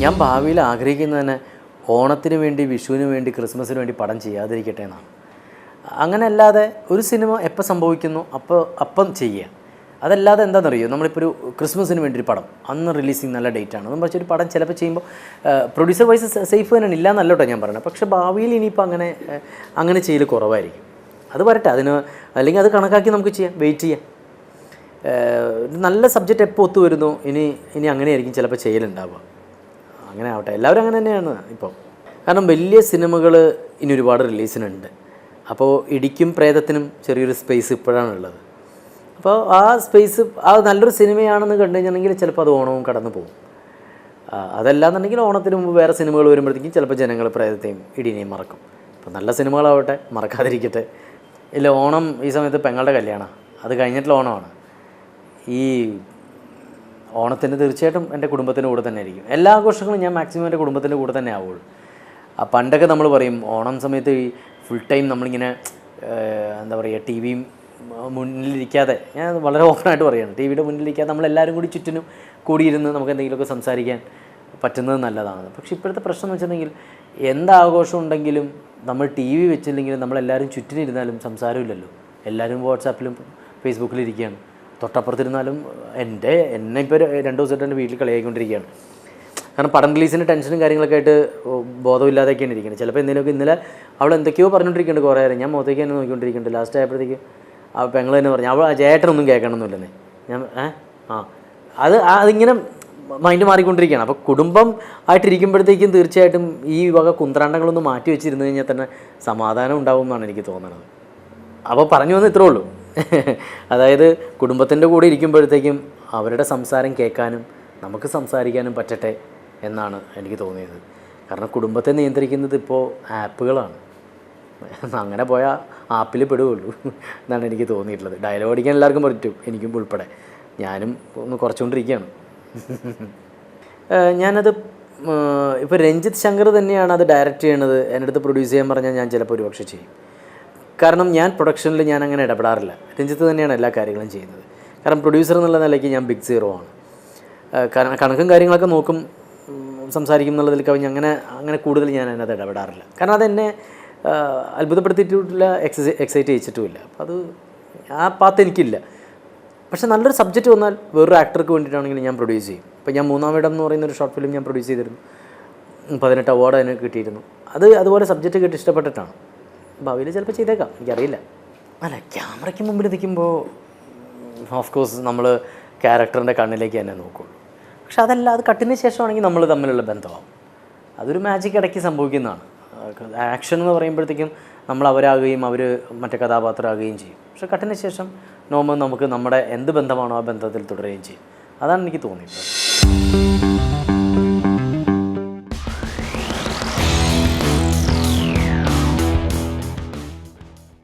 ഞാൻ ഭാവിയിൽ ആഗ്രഹിക്കുന്നത് തന്നെ ഓണത്തിന് വേണ്ടി, വിഷുവിന് വേണ്ടി, ക്രിസ്മസിന് വേണ്ടി പടം ചെയ്യാതിരിക്കട്ടെ എന്നാണ്. അങ്ങനെ അല്ലാതെ ഒരു സിനിമ എപ്പോൾ സംഭവിക്കുന്നു അപ്പം ചെയ്യുക. അതല്ലാതെ എന്താണെന്നറിയോ, നമ്മളിപ്പോൾ ഒരു ക്രിസ്മസിന് വേണ്ടി ഒരു പടം അന്ന് റിലീസിങ് നല്ല ഡേറ്റാണ് നമ്മൾ ഒരു പടം ചിലപ്പോൾ ചെയ്യുമ്പോൾ പ്രൊഡ്യൂസർ വൈസ് സേഫ് തന്നെയാണ്, ഇല്ല എന്നല്ല കേട്ടോ ഞാൻ പറയുന്നത്. പക്ഷേ ഭാവിയിൽ ഇനിയിപ്പോൾ അങ്ങനെ ചെയ്യൽ കുറവായിരിക്കും. അത് വരട്ടെ, അല്ലെങ്കിൽ അത് കണക്കാക്കി നമുക്ക് ചെയ്യാം, വെയിറ്റ് ചെയ്യാം. നല്ല സബ്ജക്റ്റ് എപ്പോൾ ഒത്തു വരുന്നു ഇനി അങ്ങനെയായിരിക്കും ചിലപ്പോൾ ചെയ്യലുണ്ടാവുക. അങ്ങനെ ആവട്ടെ, എല്ലാവരും അങ്ങനെ തന്നെയാണ് ഇപ്പോൾ. കാരണം വലിയ സിനിമകൾ ഇനി ഒരുപാട് റിലീസിനുണ്ട്. അപ്പോൾ ഇടിക്കും പ്രേതത്തിനും ചെറിയൊരു സ്പേസ് ഇപ്പോഴാണുള്ളത്. അപ്പോൾ ആ സ്പേസ് നല്ലൊരു സിനിമയാണെന്ന് കണ്ടു കഴിഞ്ഞിട്ടുണ്ടെങ്കിൽ ചിലപ്പോൾ അത് ഓണവും കടന്നു പോകും. അതല്ലാന്നുണ്ടെങ്കിൽ ഓണത്തിന് മുമ്പ് വേറെ സിനിമകൾ വരുമ്പോഴത്തേക്കും ചിലപ്പോൾ ജനങ്ങൾ പ്രേതത്തെയും ഇടിനെയും മറക്കും. അപ്പോൾ നല്ല സിനിമകളാവട്ടെ, മറക്കാതിരിക്കട്ടെ. ഇല്ല, ഓണം ഈ സമയത്ത് പെങ്ങളുടെ കല്യാണം, അത് കഴിഞ്ഞിട്ടുള്ള ഓണമാണ്. ഈ ഓണത്തിന് തീർച്ചയായിട്ടും എൻ്റെ കുടുംബത്തിൻ്റെ കൂടെ തന്നെ ആയിരിക്കും. എല്ലാ ആഘോഷങ്ങളും ഞാൻ മാക്സിമം എൻ്റെ കുടുംബത്തിൻ്റെ കൂടെ തന്നെ ആവുള്ളൂ. പണ്ടൊക്കെ നമ്മൾ പറയും ഓണം സമയത്ത് ഈ ഫുൾ ടൈം നമ്മളിങ്ങനെ എന്താ പറയുക, ടി വിയും മുന്നിലിരിക്കാതെ, ഞാൻ വളരെ ഓപ്പണായിട്ട് പറയുകയാണ്, ടി വിയുടെ മുന്നിലിരിക്കാതെ നമ്മളെല്ലാവരും കൂടി ചുറ്റിനും കൂടിയിരുന്ന് നമുക്ക് എന്തെങ്കിലുമൊക്കെ സംസാരിക്കാൻ പറ്റുന്നത് നല്ലതാണ്. പക്ഷേ ഇപ്പോഴത്തെ പ്രശ്നം എന്ന് വെച്ചിട്ടുണ്ടെങ്കിൽ എന്താഘോഷം ഉണ്ടെങ്കിലും നമ്മൾ ടി വി വെച്ചില്ലെങ്കിലും നമ്മളെല്ലാവരും ചുറ്റിനിരുന്നാലും സംസാരമില്ലല്ലോ. എല്ലാവരും വാട്സാപ്പിലും ഫേസ്ബുക്കിലിരിക്കുകയാണ്. തൊട്ടപ്പുറത്തിരുന്നാലും എന്നെ ഇപ്പോൾ 2 ദിവസമായിട്ട് എൻ്റെ വീട്ടിൽ കളിയായിക്കൊണ്ടിരിക്കുകയാണ്. കാരണം പടം റിലീസിൻ്റെ ടെൻഷനും കാര്യങ്ങളൊക്കെ ആയിട്ട് ബോധമില്ലാതെയൊക്കെയാണ് ഇരിക്കുന്നത്. ചിലപ്പോൾ എന്തെങ്കിലുമൊക്കെ ഇന്നലെ അവൾ എന്തൊക്കെയോ പറഞ്ഞുകൊണ്ടിരിക്കുന്നുണ്ട് കുറേ നേരം. ഞാൻ മുഖത്തേക്ക് തന്നെ നോക്കിക്കൊണ്ടിരിക്കുന്നുണ്ട്. ലാസ്റ്റ് ആയപ്പോഴത്തേക്ക് ആ പെങ്ങൾ തന്നെ പറഞ്ഞു, അവൾ ചേട്ടനൊന്നും കേൾക്കണമെന്നില്ലെന്നേ. ഞാൻ അതിങ്ങനെ മൈൻഡ് മാറിക്കൊണ്ടിരിക്കുകയാണ്. അപ്പോൾ കുടുംബം ആയിട്ടിരിക്കുമ്പോഴത്തേക്കും തീർച്ചയായിട്ടും ഈ വക കുന്ത്രാണ്ടങ്ങളൊന്നും മാറ്റി വെച്ചിരുന്നു കഴിഞ്ഞാൽ തന്നെ സമാധാനം ഉണ്ടാവും എന്നാണ് എനിക്ക് തോന്നുന്നത്. അപ്പോൾ പറഞ്ഞു വന്ന് ഇത്രേ ഉള്ളൂ. അതായത് കുടുംബത്തിൻ്റെ കൂടെ ഇരിക്കുമ്പോഴത്തേക്കും അവരുടെ സംസാരം കേൾക്കാനും നമുക്ക് സംസാരിക്കാനും പറ്റട്ടെ എന്നാണ് എനിക്ക് തോന്നിയത്. കാരണം കുടുംബത്തെ നിയന്ത്രിക്കുന്നത് ഇപ്പോൾ ആപ്പുകളാണ്. അങ്ങനെ പോയാൽ ആപ്പിൽ പെടുകയുള്ളൂ എന്നാണ് എനിക്ക് തോന്നിയിട്ടുള്ളത്. ഡയലോഗ് അടിക്കാൻ എല്ലാവർക്കും പറ്റും, എനിക്കും ഉൾപ്പെടെ. ഞാനും ഒന്ന് കുറച്ചുകൊണ്ടിരിക്കുകയാണ്. ഞാനത് ഇപ്പോൾ രഞ്ജിത്ത് ശങ്കർ തന്നെയാണ് അത് ഡയറക്റ്റ് ചെയ്യണത്. എൻ്റെ അടുത്ത് പ്രൊഡ്യൂസ് ചെയ്യാൻ പറഞ്ഞാൽ ഞാൻ ചിലപ്പോൾ ഒരുപക്ഷെ ചെയ്യും. കാരണം ഞാൻ പ്രൊഡക്ഷനിൽ ഞാൻ അങ്ങനെ ഇടപെടാറില്ല. രഞ്ജിത്ത് തന്നെയാണ് എല്ലാ കാര്യങ്ങളും ചെയ്യുന്നത്. കാരണം പ്രൊഡ്യൂസർ എന്നുള്ള നിലയ്ക്ക് ഞാൻ ബിഗ് സീറോ ആണ്. കാരണം കണക്കും കാര്യങ്ങളൊക്കെ നോക്കും, സംസാരിക്കും എന്നുള്ളതിൽ കവിഞ്ഞ് അങ്ങനെ കൂടുതൽ ഞാൻ അതിനകത്ത് ഇടപെടാറില്ല. കാരണം അതെന്നെ അത്ഭുതപ്പെടുത്തിയിട്ടില്ല, എക്സൈറ്റ് ചെയ്യിച്ചിട്ടുമില്ല. അപ്പോൾ അത് ആ പാത്ത് എനിക്കില്ല. പക്ഷേ നല്ലൊരു സബ്ജക്റ്റ് വന്നാൽ വേറൊരു ആക്ടർക്ക് വേണ്ടിയിട്ടാണെങ്കിൽ ഞാൻ പ്രൊഡ്യൂസ് ചെയ്യും. ഇപ്പോൾ ഞാൻ 3-ാം ഇടം എന്ന് പറയുന്നൊരു ഷോർട്ട് ഫിലിം ഞാൻ പ്രൊഡ്യൂസ് ചെയ്തിരുന്നു. 18 അവാർഡ് അതിന് കിട്ടിയിരുന്നു. അതുപോലെ സബ്ജക്റ്റ് കേട്ട് ഇഷ്ടപ്പെട്ടിട്ടാണ്. ഭാവിയിൽ ചിലപ്പോൾ ചെയ്തേക്കാം, എനിക്കറിയില്ല. അല്ല, ക്യാമറയ്ക്ക് മുമ്പിൽ നിൽക്കുമ്പോൾ ഓഫ് കോഴ്സ് നമ്മൾ ക്യാരക്ടറിൻ്റെ കണ്ണിലേക്ക് തന്നെ നോക്കുള്ളൂ. പക്ഷെ അതല്ല, അത് കട്ടിന് ശേഷമാണെങ്കിൽ നമ്മൾ തമ്മിലുള്ള ബന്ധമാവും. അതൊരു മാജിക് ഇടയ്ക്ക് സംഭവിക്കുന്നതാണ്. ആക്ഷൻ എന്ന് പറയുമ്പോഴത്തേക്കും നമ്മൾ അവരാകുകയും അവർ മറ്റേ കഥാപാത്രമാകുകയും ചെയ്യും. പക്ഷെ കട്ടിന് ശേഷം നമുക്ക് നമ്മുടെ എന്ത് ബന്ധമാണോ ആ ബന്ധത്തിൽ തുടരുകയും ചെയ്യും. അതാണ് എനിക്ക് തോന്നിയിട്ടുള്ളത്.